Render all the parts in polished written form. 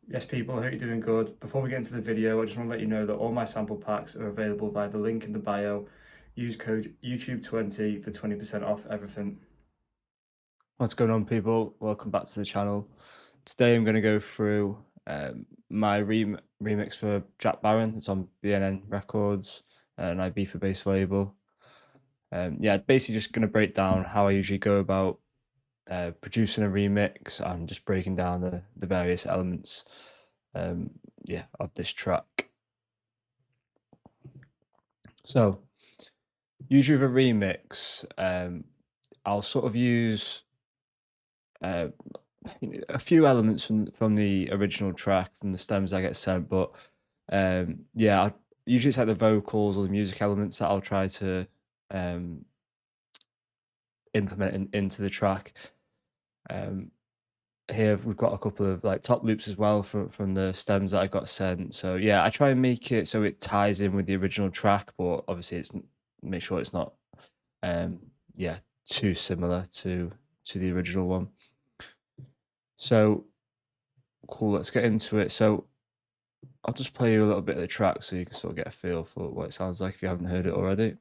Yes, people, I hope you're doing good. Before we get into the video, I just want to let you know that all my sample packs are available via the link in the bio. Use code YouTube20 for 20% off everything. What's going on, people? Welcome back to the channel. Today I'm going to go through my remix for Jack Barron. It's on BNN Records, an Ibiza based label. Yeah, basically just going to break down how I usually go about producing a remix and just breaking down the various elements yeah, of this track. So usually with a remix, I'll sort of use a few elements from the original track, from the stems I get sent, but yeah, usually it's like the vocals or the music elements that I'll try to implement into the track. Here we've got a couple of like top loops as well from the stems that I got sent. So yeah, I try and make it so it ties in with the original track, but obviously it's make sure it's not yeah, too similar to the original one. So cool, let's get into it. So I'll just play you a little bit of the track so you can sort of get a feel for what it sounds like if you haven't heard it already.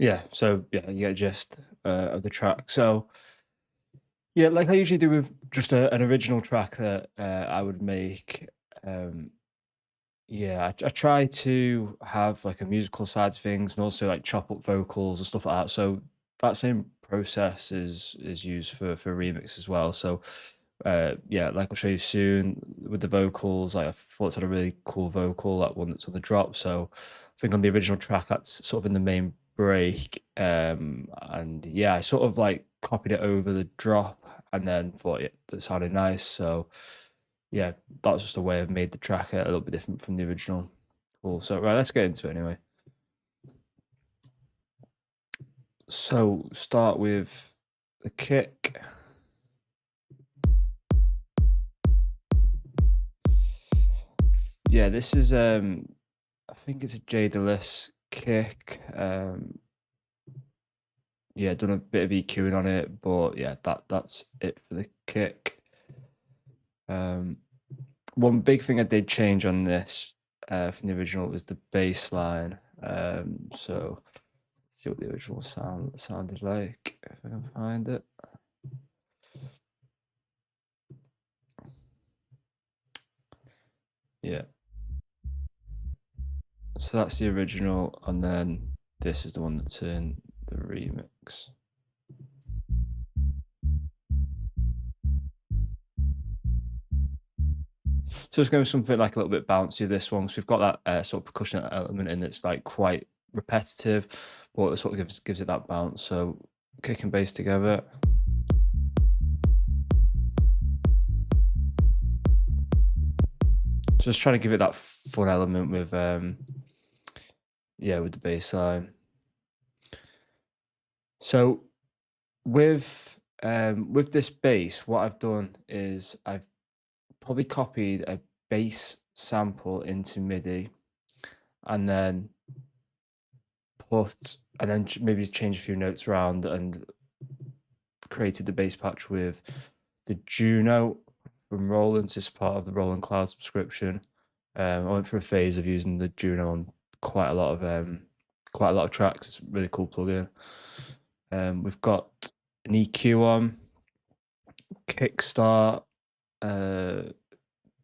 Yeah, so yeah, you get a gist of the track. So yeah, like I usually do with just an original track that I would make. Yeah, I try to have like a musical side to things and also like chop up vocals and stuff like that. So that same process is used for remix as well. So yeah, like I'll show you soon with the vocals. Like I thought it's had a really cool vocal, that one that's on the drop. So I think on the original track that's sort of in the main break. And yeah, I sort of like copied it over the drop and then thought it sounded nice. So yeah, that was just a way I've made the track a little bit different from the original. Cool. So right, let's get into it anyway. So start with the kick. Yeah, this is I think it's a J Delis kick. Yeah, done a bit of EQing on it, but yeah, that's it for the kick. One big thing I did change on this from the original was the bass line. So see what the original sounded like if I can find it. Yeah. So that's the original, and then this is the one that's in the remix. So it's going with something like a little bit bouncy of this one. So we've got that sort of percussion element in that's like quite repetitive, but it sort of gives it that bounce. So kick and bass together. Just trying to give it that fun element with yeah, with the bass line. So with this bass, what I've done is I've probably copied a bass sample into MIDI and then maybe change a few notes around and created the bass patch with the Juno from Roland. This is part of the Roland Cloud subscription. I went through a phase of using the Juno on quite a lot of tracks. It's a really cool plugin. We've got an EQ on, kickstart,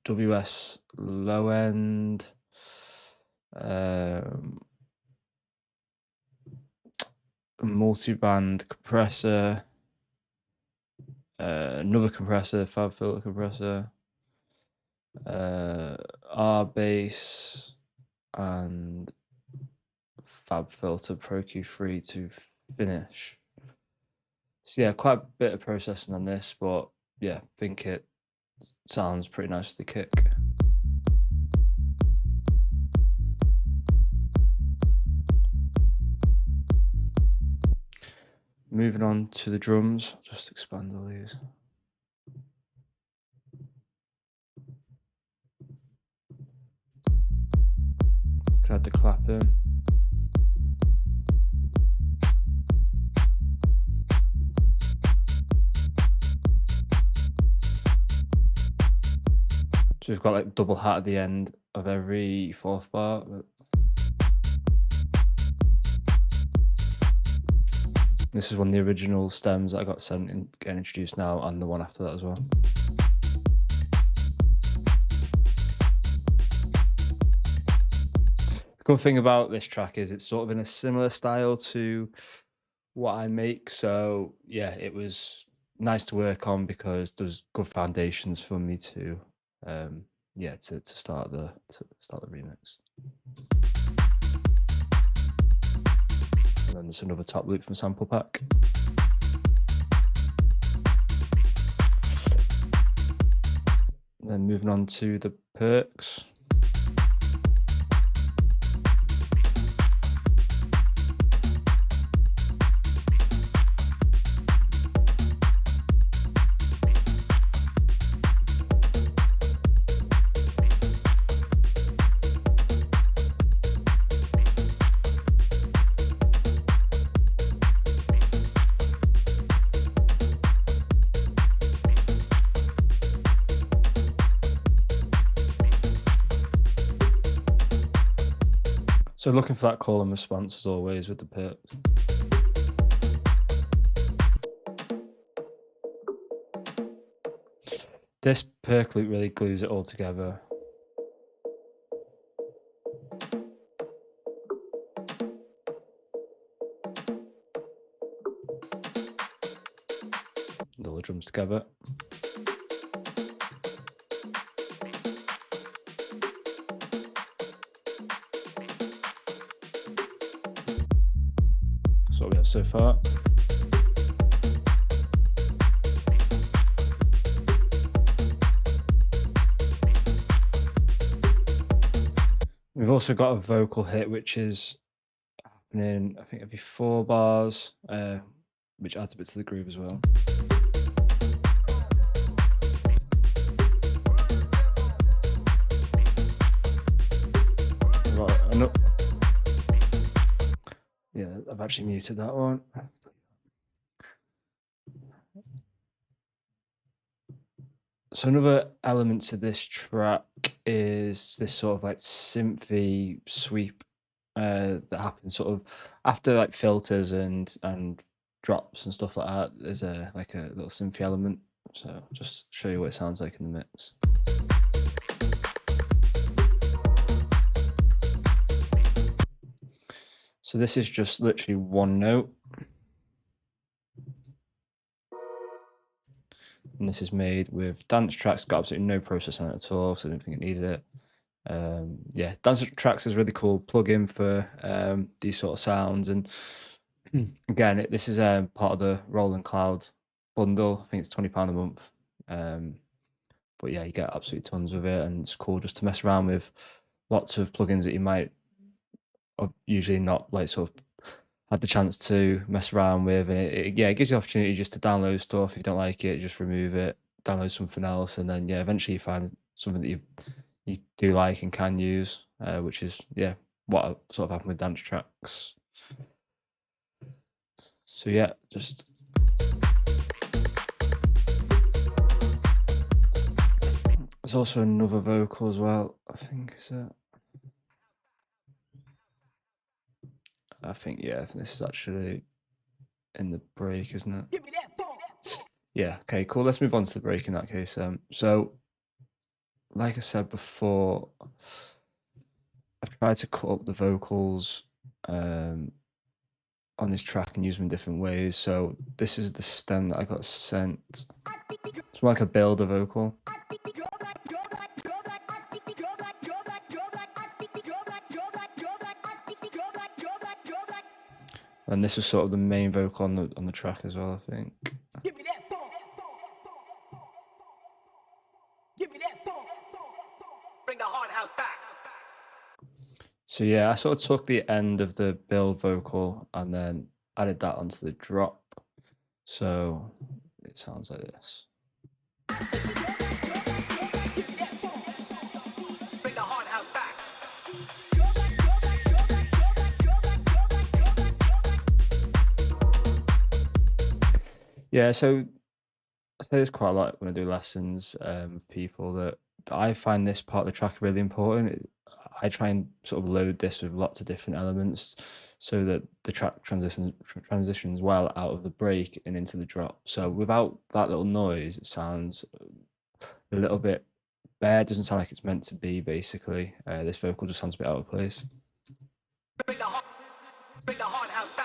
WS low end, multi-band compressor, another compressor, fab filter compressor, R bass and Fab Filter Pro Q3 to finish. So yeah, quite a bit of processing on this, but yeah, I think it sounds pretty nice with the kick. Moving on to the drums, just expand all these. Could add the clap in. So we've got like double hat at the end of every fourth bar. This is one of the original stems that I got sent and getting introduced now, and the one after that as well. The good thing about this track is it's sort of in a similar style to what I make. So yeah, it was nice to work on because there's good foundations for me to to start the remix. And then there's another top loop from Sample Pack. And then moving on to the perks. So looking for that call and response as always with the perks. This perk loop really glues it all together. And all the drums together. That's what we have so far. We've also got a vocal hit, which is happening, I think, every 4 bars, which adds a bit to the groove as well. Yeah, I've actually muted that one. So another element to this track is this sort of like synthy sweep that happens sort of after like filters and drops and stuff like that. There's a little synthy element. So just show you what it sounds like in the mix. So this is just literally one note. And this is made with dance tracks, got absolutely no process on it at all, so I didn't think it needed it. Yeah, dance tracks is a really cool plugin for these sort of sounds. And again, this is part of the Roland Cloud bundle. I think it's £20 a month. But yeah, you get absolutely tons of it, and it's cool just to mess around with lots of plugins that you might usually not like sort of had the chance to mess around with. And it gives you the opportunity just to download stuff. If you don't like it, just remove it, download something else, and then eventually you find something that you do like and can use, which is what sort of happened with dance tracks. So yeah, just there's also another vocal as well, I think. I think this is actually in the break, isn't it? Yeah, okay, cool. Let's move on to the break in that case. So like I said before, I've tried to cut up the vocals on this track and use them in different ways. So this is the stem that I got sent. It's more like a builder vocal. And this was sort of the main vocal on the track as well, I think. Give me that funk. Give me that funk. Bring the hard house back. So yeah, I sort of took the end of the build vocal and then added that onto the drop. So it sounds like this. Bring the hard house back. Yeah, so I say this quite a lot when I do lessons with people that I find this part of the track really important. I try and sort of load this with lots of different elements so that the track transitions well out of the break and into the drop. So without that little noise, it sounds a little bit bare. It doesn't sound like it's meant to be, basically. This vocal just sounds a bit out of place. Bring the hard house back.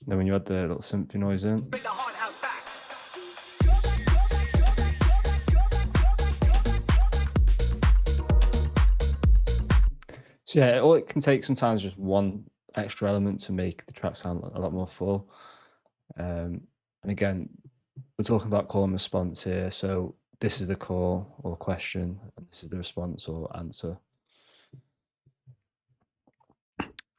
Then when you add the little synthy noise in, Bring the hard house back. so yeah, all it can take sometimes just one extra element to make the track sound a lot more full. And again, we're talking about call and response here. So this is the call or question, and this is the response or answer.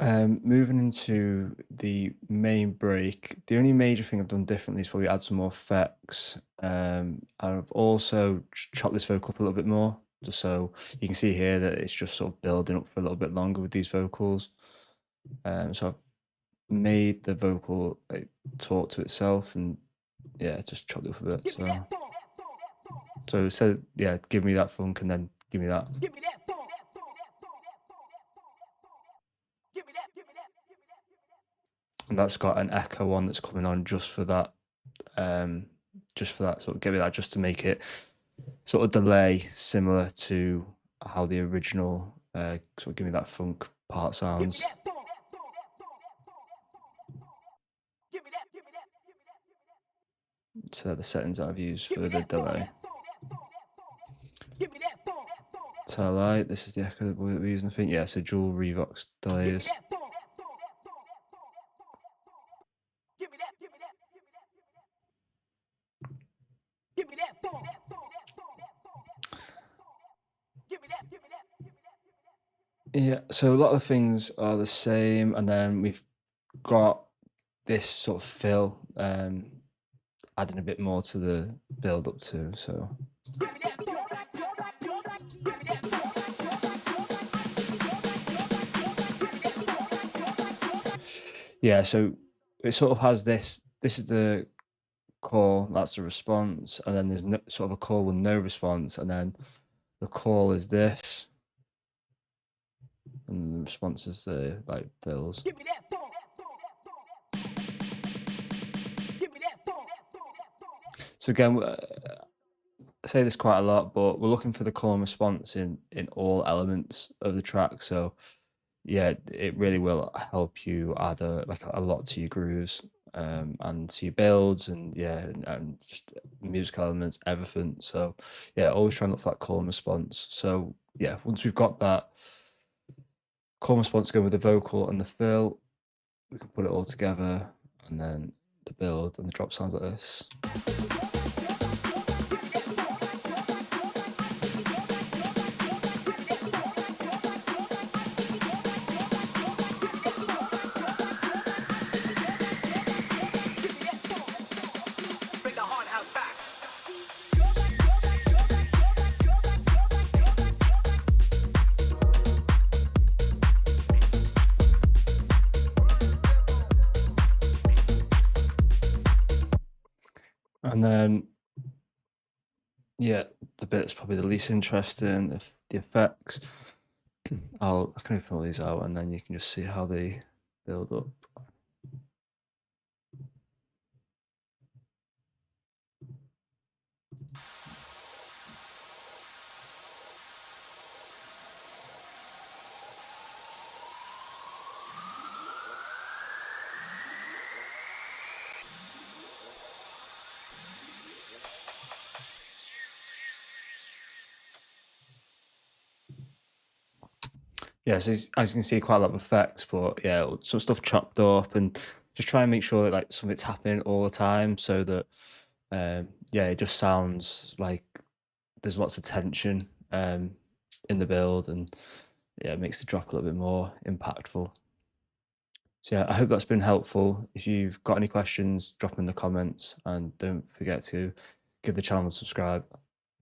Moving into the main break, the only major thing I've done differently is probably add some more effects. I've also chopped this vocal up a little bit more, just so you can see here that it's just sort of building up for a little bit longer with these vocals. So I've made the vocal talk to itself, and yeah, just chopped it up a bit. So it said, yeah, give me that funk, and then give me that. Give me that funk. Give me that. And that's got an echo one that's coming on just for that, sort of give it that, just to make it sort of delay similar to how the original sort of give me that funk part sounds. So they're the settings I've used for the delay. Tell light, this is the echo that we're using, I think. Yeah, so dual Revox delays. Yeah, so a lot of the things are the same, and then we've got this sort of fill, adding a bit more to the build up too. So yeah, so it sort of has this. This is the call, that's the response, and then there's no, sort of a call with no response, and then the call is this, and the response is the like fills. So again, I say this quite a lot, but we're looking for the call and response in all elements of the track. So yeah, it really will help you add a lot to your grooves, and to your builds, and yeah, and just musical elements, everything. So yeah, always try and look for that call and response. So yeah, once we've got that call and response going with the vocal and the fill, we can put it all together, and then the build and the drop sounds like this. And then, yeah, the bit that's probably the least interesting, the effects. I can open all these out, and then you can just see how they build up. Yeah, so as you can see, quite a lot of effects, but yeah, some stuff chopped up, and just try and make sure that like something's happening all the time, so that yeah, it just sounds like there's lots of tension in the build, and yeah, it makes the drop a little bit more impactful. So yeah, I hope that's been helpful. If you've got any questions, drop them in the comments, and don't forget to give the channel a subscribe.